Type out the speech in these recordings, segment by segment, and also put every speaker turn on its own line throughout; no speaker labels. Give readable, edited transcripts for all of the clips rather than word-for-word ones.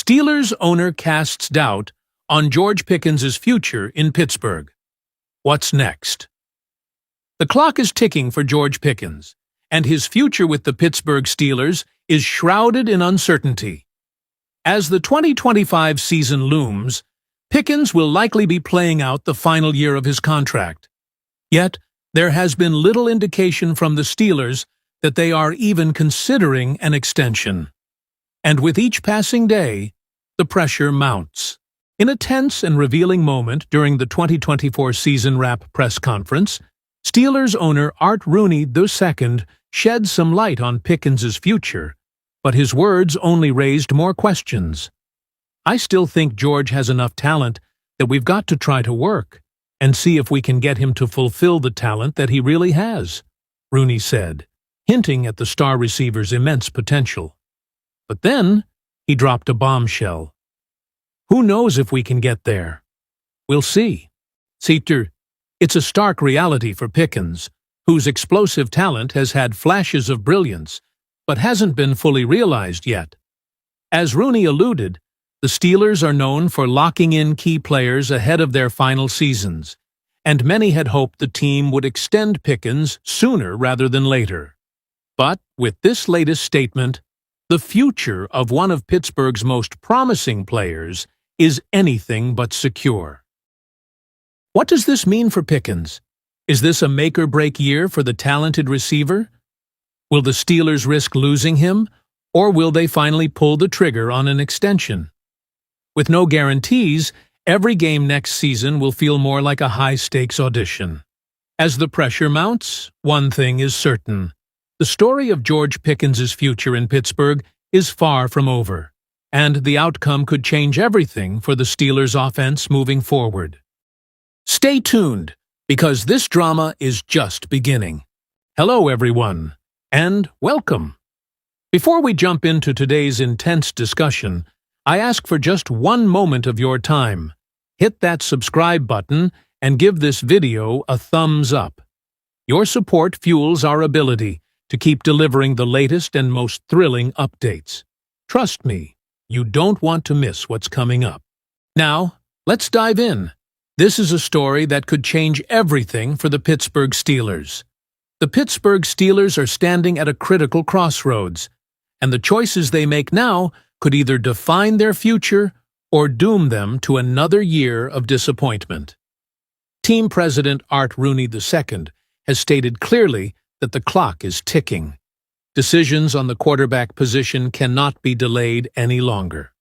Steelers owner casts doubt on George Pickens' future in Pittsburgh. What's next? The clock is ticking for George Pickens, and his future with the Pittsburgh Steelers is shrouded in uncertainty. As the 2025 season looms, Pickens will likely be playing out the final year of his contract. Yet, there has been little indication from the Steelers that they are even considering an extension. And with each passing day, the pressure mounts. In a tense and revealing moment during the 2024 season wrap press conference, Steelers owner Art Rooney II shed some light on Pickens' future, but his words only raised more questions. "I still think George has enough talent that we've got to try to work and see if we can get him to fulfill the talent that he really has," Rooney said, hinting at the star receiver's immense potential. But then, he dropped a bombshell. "Who knows if we can get there? We'll see." It's a stark reality for Pickens, whose explosive talent has had flashes of brilliance, but hasn't been fully realized yet. As Rooney alluded, the Steelers are known for locking in key players ahead of their final seasons, and many had hoped the team would extend Pickens sooner rather than later. But with this latest statement, the future of one of Pittsburgh's most promising players is anything but secure. What does this mean for Pickens? Is this a make-or-break year for the talented receiver? Will the Steelers risk losing him, or will they finally pull the trigger on an extension? With no guarantees, every game next season will feel more like a high-stakes audition. As the pressure mounts, one thing is certain. The story of George Pickens' future in Pittsburgh is far from over, and the outcome could change everything for the Steelers' offense moving forward. Stay tuned, because this drama is just beginning. Hello, everyone, and welcome. Before we jump into today's intense discussion, I ask for just one moment of your time. Hit that subscribe button and give this video a thumbs up. Your support fuels our ability to keep delivering the latest and most thrilling updates. Trust me, you don't want to miss what's coming up. Now, let's dive in. This is a story that could change everything for the Pittsburgh Steelers. The Pittsburgh Steelers are standing at a critical crossroads, and the choices they make now could either define their future or doom them to another year of disappointment. Team President Art Rooney II has stated clearly that the clock is ticking. Decisions on the quarterback position cannot be delayed any longer.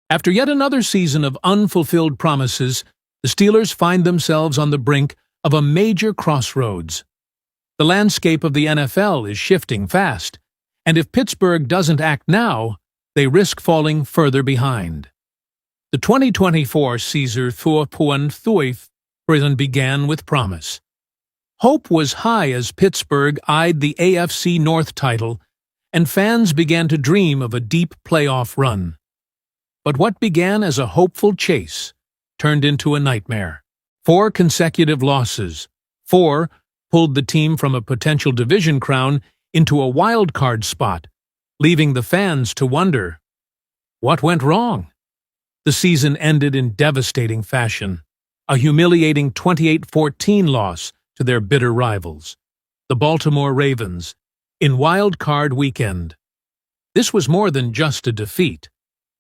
After yet another season of unfulfilled promises, the Steelers find themselves on the brink of a major crossroads. The landscape of the NFL is shifting fast, and if Pittsburgh doesn't act now, they risk falling further behind. The 2024 season began with promise. Hope was high as Pittsburgh eyed the AFC North title, and fans began to dream of a deep playoff run. But what began as a hopeful chase turned into a nightmare. 4 consecutive losses. 4 pulled the team from a potential division crown into a wild card spot, leaving the fans to wonder, what went wrong? The season ended in devastating fashion, a humiliating 28-14 loss to their bitter rivals, the Baltimore Ravens, in Wild Card Weekend. This was more than just a defeat.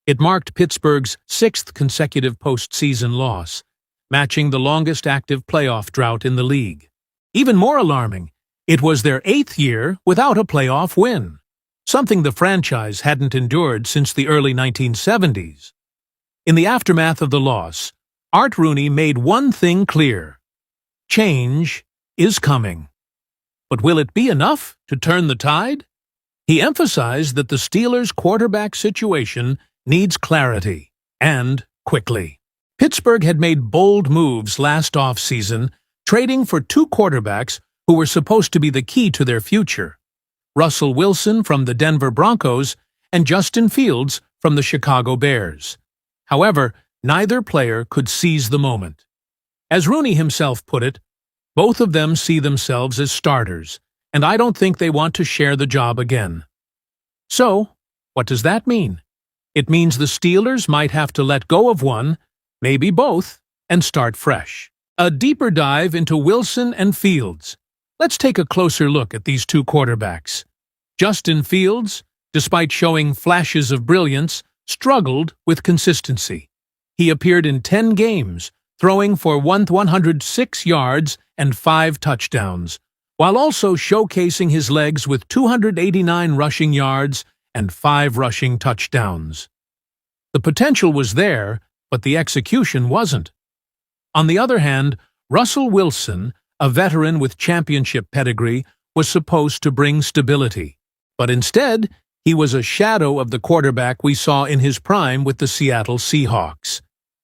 It marked Pittsburgh's 6th consecutive postseason loss, matching the longest active playoff drought in the league. Even more alarming, it was their 8th year without a playoff win, something the franchise hadn't endured since the early 1970s. In the aftermath of the loss, Art Rooney made one thing clear: change is coming. But will it be enough to turn the tide? He emphasized that the Steelers' quarterback situation needs clarity, and quickly. Pittsburgh had made bold moves last offseason, trading for 2 quarterbacks who were supposed to be the key to their future: Russell Wilson from the Denver Broncos and Justin Fields from the Chicago Bears. However, neither player could seize the moment. As Rooney himself put it, both of them see themselves as starters, and I don't think they want to share the job again. So, what does that mean? It means the Steelers might have to let go of one, maybe both, and start fresh. A deeper dive into Wilson and Fields. Let's take a closer look at these two quarterbacks. Justin Fields, despite showing flashes of brilliance, struggled with consistency. He appeared in 10 games, throwing for 106 yards and 5 touchdowns, while also showcasing his legs with 289 rushing yards and 5 rushing touchdowns. The potential was there, but the execution wasn't. On the other hand, Russell Wilson, a veteran with championship pedigree, was supposed to bring stability. But instead, he was a shadow of the quarterback we saw in his prime with the Seattle Seahawks.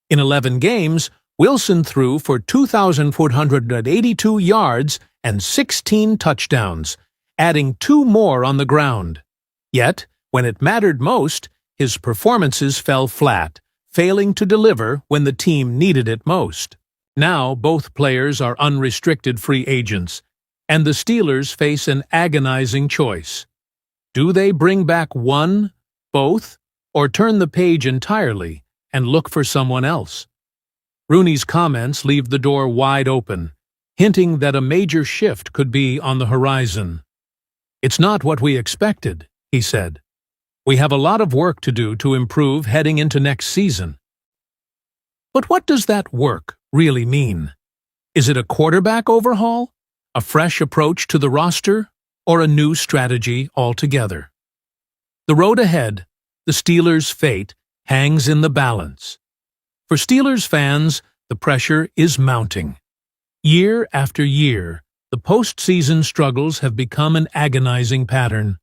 In 11 games, Wilson threw for 2,482 yards and 16 touchdowns, adding 2 more on the ground. Yet, when it mattered most, his performances fell flat, failing to deliver when the team needed it most. Now, both players are unrestricted free agents, and the Steelers face an agonizing choice. Do they bring back one, both, or turn the page entirely and look for someone else? Rooney's comments leave the door wide open, hinting that a major shift could be on the horizon. "It's not what we expected," he said. "We have a lot of work to do to improve heading into next season." But what does that work really mean? Is it a quarterback overhaul, a fresh approach to the roster, or a new strategy altogether? The road ahead, the Steelers' fate, hangs in the balance. For Steelers fans, the pressure is mounting. Year after year, the postseason struggles have become an agonizing pattern,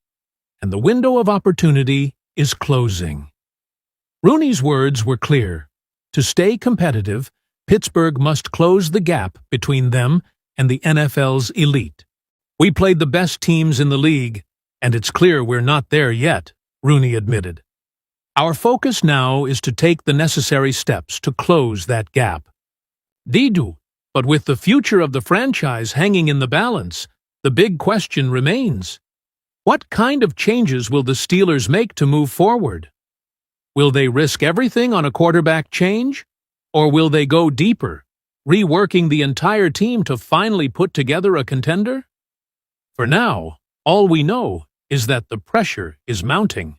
and the window of opportunity is closing. Rooney's words were clear. To stay competitive, Pittsburgh must close the gap between them and the NFL's elite. "We played the best teams in the league, and it's clear we're not there yet," Rooney admitted. "Our focus now is to take the necessary steps to close that gap." Didu, but with the future of the franchise hanging in the balance, the big question remains. What kind of changes will the Steelers make to move forward? Will they risk everything on a quarterback change? Or will they go deeper, reworking the entire team to finally put together a contender? For now, all we know is that the pressure is mounting.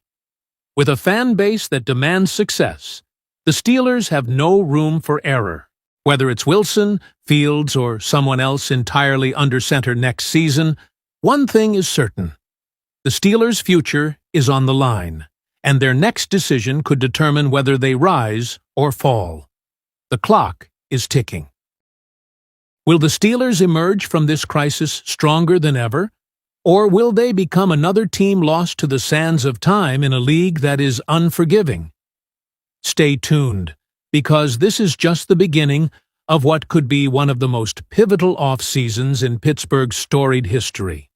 With a fan base that demands success, the Steelers have no room for error. Whether it's Wilson, Fields, or someone else entirely under center next season, one thing is certain. The Steelers' future is on the line, and their next decision could determine whether they rise or fall. The clock is ticking. Will the Steelers emerge from this crisis stronger than ever, or will they become another team lost to the sands of time in a league that is unforgiving? Stay tuned, because this is just the beginning of what could be one of the most pivotal off-seasons in Pittsburgh's storied history.